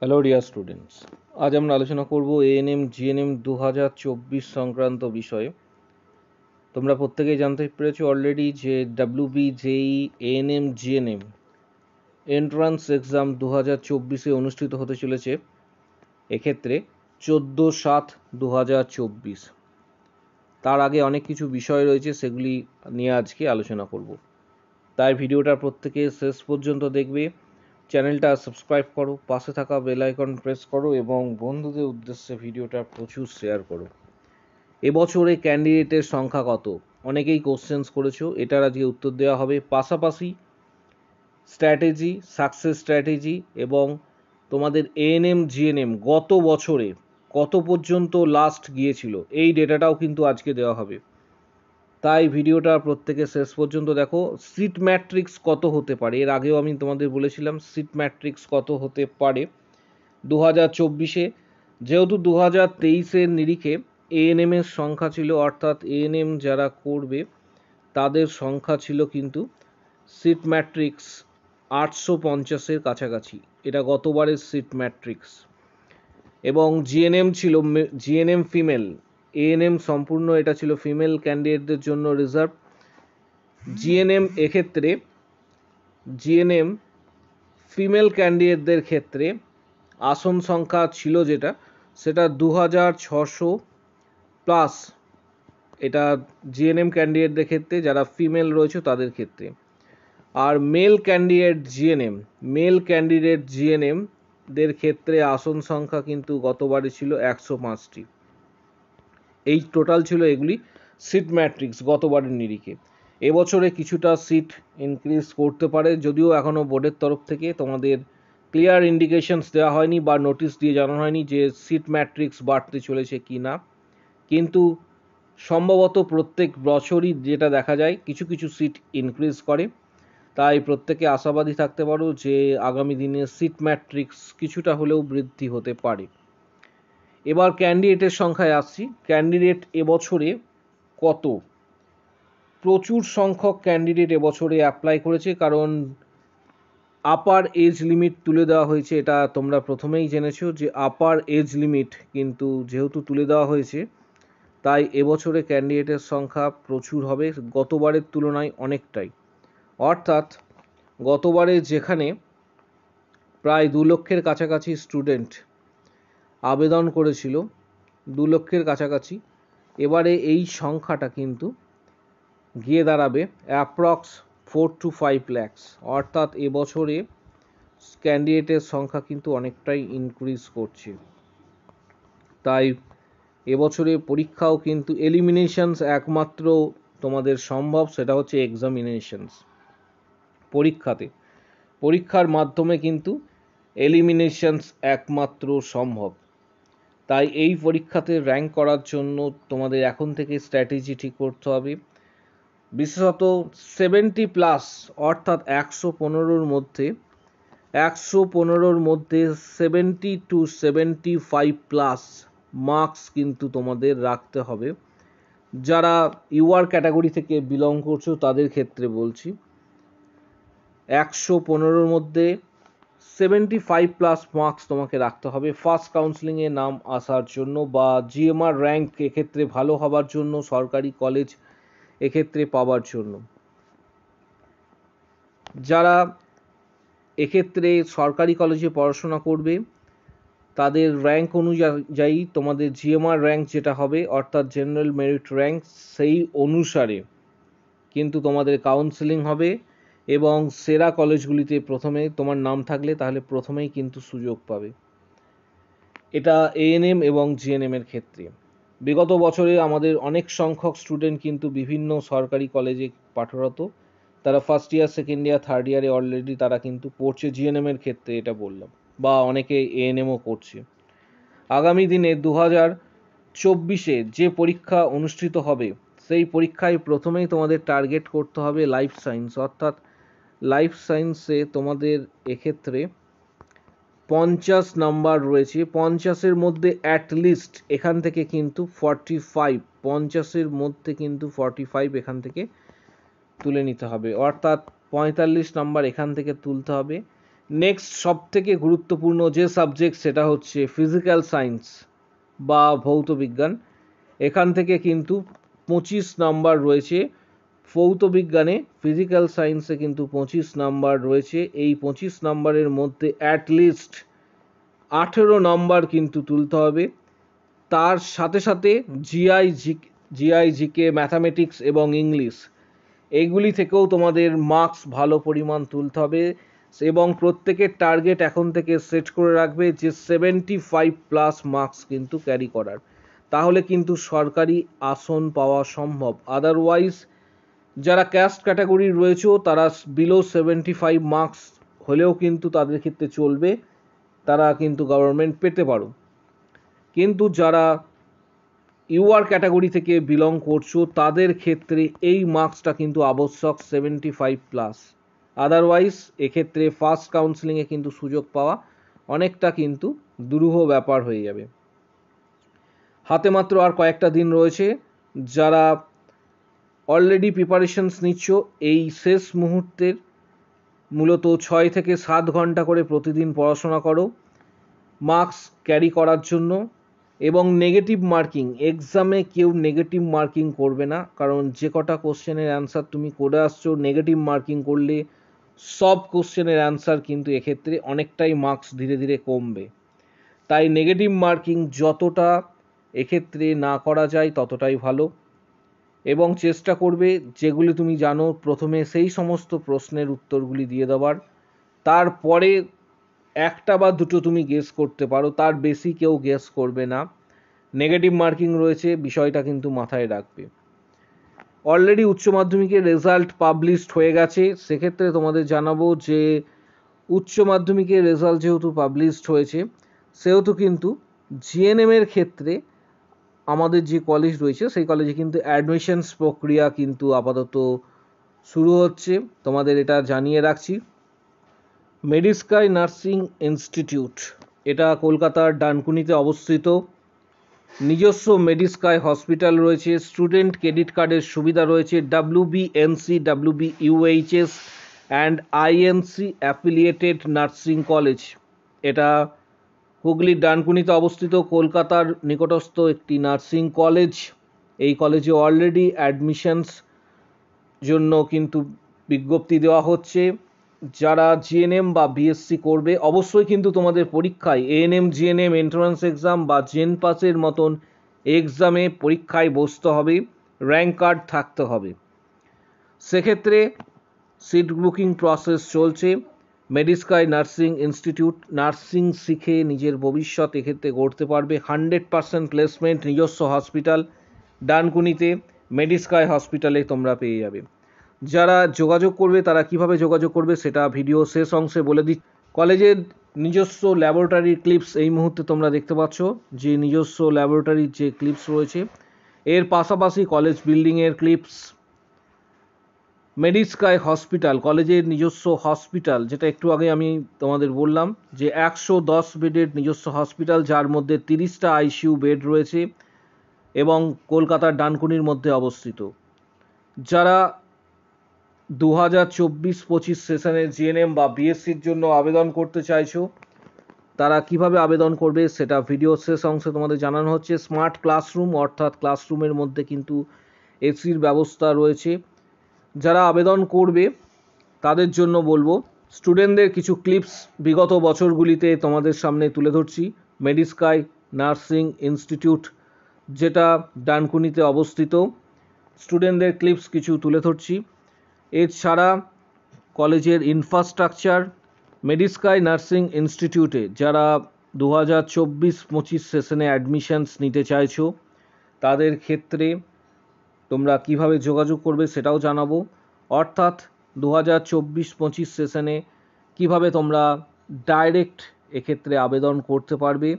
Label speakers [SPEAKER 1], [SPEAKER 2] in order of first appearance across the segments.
[SPEAKER 1] Hello dear students, আজ আমরা আলোচনা করব এএনএম জিএনএম 2024 সংক্রান্ত বিষয়ে। তোমরা প্রত্যেকেই জানতে পেরেছো অলরেডি যে WB JE ANM GNM entrance exam 2024-এ অনুষ্ঠিত হতে চলেছে। এক্ষেত্রে 14/7/2024। তার আগে অনেক কিছু বিষয় রয়েছে, সেগুলি নিয়ে আজকে আলোচনা করব। তাই ভিডিওটা প্রত্যেকে শেষ পর্যন্ত দেখবে। চ্যানেলটা সাবস্ক্রাইব করো, পাশে থাকা বেল আইকন প্রেস করো এবং বন্ধুদের উদ্দেশ্যে ভিডিওটা প্রচুর শেয়ার করো। এবছরে ক্যান্ডিডেটের সংখ্যা কত? অনেকেই কোশ্চেন্স করেছো, এটার আজকে উত্তর দেওয়া হবে। পাশাপাশি স্ট্র্যাটেজি, সাকসেস স্ট্র্যাটেজি এবং তোমাদের এএনএম জিএনএম গত বছরে কত পর্যন্ত লাস্ট গিয়েছিল, এই ডেটাটাও কিন্তু আজকে দেওয়া হবে। তাই ভিডিওটা প্রত্যেকে শেষ পর্যন্ত দেখো। সিট ম্যাট্রিক্স কত হতে পারে, এর আগেও আমি তোমাদের বলেছিলাম সিট ম্যাট্রিক্স কত হতে পারে 2024-এ। যেহেতু 2023-এর নিরিখে এএনএম এর সংখ্যা ছিল, অর্থাৎ এএনএম যারা করবে তাদের সংখ্যা ছিল কিন্তু সিট ম্যাট্রিক্স 850-এর কাছাকাছি। এটা গতবারের সিট ম্যাট্রিক্স। এবং জিএনএম ছিল জিএনএম ফিমেল, এএনএম সম্পূর্ণ এটা ছিল ফিমেল ক্যান্ডিডেটদের জন্য রিজার্ভ। জিএনএম এক্ষেত্রে জিএনএম ফিমেল ক্যান্ডিডেটদের ক্ষেত্রে আসন সংখ্যা ছিল যেটা, সেটা 2600 প্লাস। এটা জিএনএম ক্যান্ডিডেটদের ক্ষেত্রে, যারা ফিমেল রয়েছে তাদের ক্ষেত্রে। আর মেল ক্যান্ডিডেট জিএনএম দের ক্ষেত্রে আসন সংখ্যা কিন্তু গতবারে ছিল 105টি। এই টোটাল ছিল এগুলি সিট ম্যাট্রিক্স গতবারের নিরিখে। এবছরে কিছুটা সিট ইনক্রিজ করতে পারে, যদিও এখনও বোর্ডের তরফ থেকে তোমাদের ক্লিয়ার ইন্ডিকেশনস দেওয়া হয়নি বা নোটিশ দিয়ে জানানো হয়নি যে সিট ম্যাট্রিক্স বাড়তে চলেছে কি না। কিন্তু সম্ভবত প্রত্যেক বছরই যেটা দেখা যায় কিছু কিছু সিট ইনক্রিজ করে। তাই প্রত্যেকে আশাবাদী থাকতে পারো যে আগামী দিনে সিট ম্যাট্রিক্স কিছুটা হলেও বৃদ্ধি হতে পারে। এবার ক্যান্ডিডেটের সংখ্যায় আসছি। ক্যান্ডিডেট এবছরে কত? প্রচুর সংখ্যক ক্যান্ডিডেট এবছরে অ্যাপ্লাই করেছে, কারণ আপার এজ লিমিট তুলে দেওয়া হয়েছে। এটা তোমরা প্রথমেই জেনেছো যে আপার এজ লিমিট কিন্তু যেহেতু তুলে দেওয়া হয়েছে, তাই এবছরে ক্যান্ডিডেটের সংখ্যা প্রচুর হবে, গতবারের তুলনায় অনেকটাই। অর্থাৎ গতবারে যেখানে প্রায় 2 লক্ষের কাছাকাছি স্টুডেন্ট আবেদন করেছিল, 2 লক্ষের কাছাকাছি, এবারে এই সংখ্যাটা কিন্তু গিয়ে দাঁড়াবে অ্যাপ্রক্স 4 to 5 lakhs। অর্থাৎ এবছরে ক্যান্ডিডেটের সংখ্যা কিন্তু অনেকটাই ইনক্রিজ করছে। তাই এবছরে পরীক্ষাও কিন্তু এলিমিনেশনস একমাত্র তোমাদের সম্ভব, সেটা হচ্ছে এক্সামিনেশনস। পরীক্ষার মাধ্যমে কিন্তু এলিমিনেশনস একমাত্র সম্ভব। তাই এই পরীক্ষাতে র্যাঙ্ক করার জন্য তোমাদের এখন থেকে স্ট্র্যাটেজি ঠিক করতে হবে। বিশেষত 70+, অর্থাৎ 115-র মধ্যে 70 to 75+ মার্কস কিন্তু তোমাদের রাখতে হবে। যারা ইউআর ক্যাটাগরি থেকে বিলং করছো তাদের ক্ষেত্রে বলছি, 115-র মধ্যে 75+ মার্কস তোমাকে রাখতে হবে ফার্স্ট কাউন্সিলিংয়ে নাম আসার জন্য, বা জিএমআর র্যাঙ্ক এক্ষেত্রে ভালো হবার জন্য, সরকারি কলেজ এক্ষেত্রে পাওয়ার জন্য। যারা এক্ষেত্রে সরকারি কলেজে পড়াশোনা করবে তাদের র্যাঙ্ক অনুযায়ী তোমাদের জিএমআর র্যাঙ্ক যেটা হবে, অর্থাৎ জেনারেল মেরিট র্যাঙ্ক, সেই অনুসারে কিন্তু তোমাদের কাউন্সেলিং হবে এবং সেরা কলেজগুলিতে প্রথমে তোমার নাম থাকলে তাহলে প্রথমেই কিন্তু সুযোগ পাবে। এটা এএনএম এবং জিএনএম এর ক্ষেত্রে। বিগত বছরে আমাদের অনেক সংখ্যক স্টুডেন্ট কিন্তু বিভিন্ন সরকারি কলেজে পাঠরত, তারা first year, second year, third ইয়ারে অলরেডি তারা কিন্তু পড়ছে জিএনএম এর ক্ষেত্রে, এটা বললাম, বা অনেকে এএনএমও করছে। আগামী দিনে 2024-এ যে পরীক্ষা অনুষ্ঠিত হবে সেই পরীক্ষায় প্রথমেই তোমাদের টার্গেট করতে হবে লাইফ সায়েন্স। অর্থাৎ লাইফ সায়েন্সে তোমাদের এক্ষেত্রে 50 নাম্বার রয়েছে, 50-এর মধ্যে অ্যাটলিস্ট এখান থেকে কিন্তু 45, 50-এর মধ্যে কিন্তু 45 এখান থেকে তুলে নিতে হবে। অর্থাৎ 45 নাম্বার এখান থেকে তুলতে হবে, নেক্সট সবথেকে গুরুত্বপূর্ণ যে সাবজেক্ট সেটা হচ্ছে ফিজিক্যাল সায়েন্স বা ভৌত বিজ্ঞান। এখান থেকে কিন্তু 25 নাম্বার রয়েছে। ভৌত বিজ্ঞানে ফিজিক্যাল সায়েন্সে কিন্তু 25 নাম্বার রয়েছে। এই 25 নাম্বারের মধ্যে অ্যাটলিস্ট 18 নাম্বার কিন্তু তুলতে হবে। তার সাথে সাথে জিআই জিকে ম্যাথামেটিক্স এবং ইংলিশ এইগুলি থেকেও তোমাদের মার্কস ভালো পরিমাণ তুলতে হবে এবং প্রত্যেকের টার্গেট এখন থেকে সেট করে রাখবে যে 75+ মার্কস কিন্তু ক্যারি করার, তাহলে কিন্তু সরকারি আসন পাওয়া সম্ভব। আদারওয়াইজ যারা ক্যাস্ট ক্যাটাগরির রয়েছে তারা বিলো 75 মার্কস হলেও কিন্তু তাদের ক্ষেত্রে চলবে, তারা কিন্তু গভর্নমেন্ট পেতে পারো। কিন্তু যারা ইউআর ক্যাটাগরি থেকে বিলং করছো তাদের ক্ষেত্রে এই মার্কসটা কিন্তু আবশ্যক 75+। আদারওয়াইজ এক্ষেত্রে ফার্স্ট কাউন্সেলিংয়ে কিন্তু সুযোগ পাওয়া অনেকটা কিন্তু দুরূহ ব্যাপার হয়ে যাবে। হাতে মাত্র আর কয়েকটা দিন রয়েছে। যারা অলরেডি প্রিপারেশনস নিচ্ছ এই শেষ মুহূর্তের মূলত 6 থেকে 7 ঘন্টা করে প্রতিদিন পড়াশোনা করো মার্কস ক্যারি করার জন্য। এবং নেগেটিভ মার্কিং, এক্সামে কেউ নেগেটিভ মার্কিং করবে না, কারণ যে কটা কোশ্চেনের অ্যান্সার তুমি করে আসছো নেগেটিভ মার্কিং করলে সব কোশ্চেনের অ্যান্সার কিন্তু এক্ষেত্রে অনেকটাই মার্কস ধীরে ধীরে কমবে। তাই নেগেটিভ মার্কিং যতটা এক্ষেত্রে না করা যায় ততটাই ভালো। এবং চেষ্টা করবে যেগুলি তুমি জানো প্রথমে সেই সমস্ত প্রশ্নের উত্তরগুলি দিয়ে দেওয়ার, তারপরে একটা বা দুটো তুমি গেস করতে পারো, তার বেশি কেউ গেস করবে না। নেগেটিভ মার্কিং রয়েছে, বিষয়টা কিন্তু মাথায় রাখবে। অলরেডি উচ্চ মাধ্যমিকের রেজাল্ট পাবলিশড হয়ে গেছে, সেক্ষেত্রে তোমাদের জানাবো যে উচ্চ মাধ্যমিকের রেজাল্ট যেহেতু পাবলিশড হয়েছে সেহেতু কিন্তু জিএনএমের ক্ষেত্রে আমাদের যে কলেজ রয়েছে সেই কলেজে কিন্তু অ্যাডমিশনস প্রক্রিয়া কিন্তু আপাতত শুরু হচ্ছে, তোমাদের এটা জানিয়ে রাখছি। মেডিস্কাই নার্সিং ইনস্টিটিউট, এটা কলকাতার ডানকুনিতে অবস্থিত। নিজস্ব মেডিস্কাই হসপিটাল রয়েছে, স্টুডেন্ট ক্রেডিট কার্ডের সুবিধা রয়েছে, WBNC WBUHS and INC affiliated nursing college. এটা হুগলির ডানকুনিতে অবস্থিত, কলকাতার নিকটস্থ একটি নার্সিং কলেজ। এই কলেজে অলরেডি অ্যাডমিশনস জন্য কিন্তু বিজ্ঞপ্তি দেওয়া হচ্ছে। যারা জিএনএম বা বিএসসি করবে অবশ্যই কিন্তু তোমাদের পরীক্ষায় এএনএম জিএনএম এন্ট্রান্স এক্সাম বা জেন পাসের মতন এক্সামে পরীক্ষায় বসতে হবে, র্যাঙ্ক কার্ড থাকতে হবে। সেক্ষেত্রে সিট বুকিং প্রসেস চলছে। মেডিস্কাই নার্সিং ইনস্টিটিউট, নার্সিং শিখে নিজের ভবিষ্যৎ এক্ষেত্রে গড়তে পারবে। 100% প্লেসমেন্ট, নিজস্ব হসপিটাল ডানকুনিতে মেডিস্কাই হসপিটালে তোমরা পেয়ে যাবে। যারা যোগাযোগ করবে তারা কিভাবে যোগাযোগ করবে সেটা ভিডিও শেষ অংশে বলে দিই। কলেজের নিজস্ব ল্যাবরেটরি ক্লিপস এই মুহূর্তে তোমরা দেখতে পাচ্ছ, যে নিজস্ব ল্যাবরেটরির যে ক্লিপস রয়েছে, এর পাশাপাশি কলেজ বিল্ডিংয়ের ক্লিপস, মেডিস্কাই হসপিটাল কলেজের নিজস্ব হসপিটাল, যেটা একটু আগে আমি তোমাদের বললাম যে 110 বেডের নিজস্ব হসপিটাল, যার মধ্যে 30টা আইসিইউ বেড রয়েছে এবং কলকাতার ডানকুনির মধ্যে অবস্থিত। যারা 2024-25 সেশনের জিএনএম বা বিএসসির জন্য আবেদন করতে চাইছো তারা কিভাবে আবেদন করবে সেটা ভিডিও শেষ অংশে তোমাদের জানানো হচ্ছে। স্মার্ট ক্লাসরুম, অর্থাৎ ক্লাসরুমের মধ্যে কিন্তু এসির ব্যবস্থা রয়েছে। যারা আবেদন করবে তাদের জন্য বলবো, স্টুডেন্টদের কিছু ক্লিপস বিগত বছরগুলিতে তোমাদের সামনে তুলে ধরছি। মেডিস্কাই নার্সিং ইনস্টিটিউট যেটা ডানকুনিতে অবস্থিত, স্টুডেন্টদের ক্লিপস কিছু তুলে ধরছি। এছাড়া কলেজের ইনফ্রাস্ট্রাকচার, মেডিস্কাই নার্সিং ইনস্টিটিউটে যারা 2024-25 সেশনে অ্যাডমিশনস নিতে চাইছো তাদের ক্ষেত্রে তোমরা কিভাবে যোগাযোগ করবে সেটাও জানাবো। অর্থাৎ 2024-25 সেশনে কিভাবে তোমরা ডাইরেক্ট এক্ষেত্রে আবেদন করতে পারবে।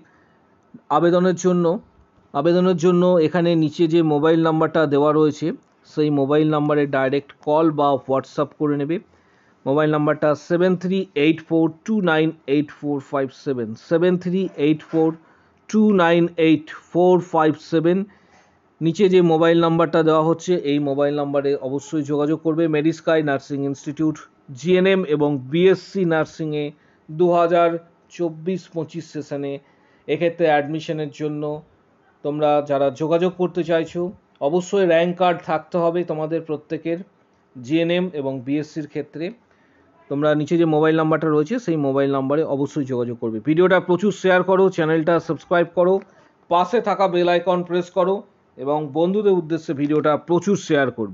[SPEAKER 1] আবেদনের জন্য এখানে নিচে যে মোবাইল নাম্বারটা দেওয়া রয়েছে সেই মোবাইল নাম্বারে ডাইরেক্ট কল বা হোয়াটসঅ্যাপ করে নেবে। মোবাইল নাম্বারটা 7384298457, 7384298457। নিচে যে মোবাইল নাম্বারটা দেওয়া হচ্ছে এই মোবাইল নাম্বারে অবশ্যই যোগাযোগ করবে। মেডিস্কাই নার্সিং ইনস্টিটিউট জিএনএম এবং বিএসসি নার্সিংয়ে 2024-25 সেশনে। এক্ষেত্রে অ্যাডমিশনের জন্য তোমরা যারা যোগাযোগ করতে চাইছো অবশ্যই র্যাঙ্ক কার্ড থাকতে হবে তোমাদের প্রত্যেকের, জিএনএম এবং বিএসসির ক্ষেত্রে। তোমরা নিচে যে মোবাইল নাম্বারটা রয়েছে সেই মোবাইল নাম্বারে অবশ্যই যোগাযোগ করবে। ভিডিওটা প্রচুর শেয়ার করো, চ্যানেলটা সাবস্ক্রাইব করো, পাশে থাকা বেল আইকন প্রেস করো এবং বন্ধুদের উদ্দেশ্যে ভিডিওটা প্রচুর শেয়ার করবে।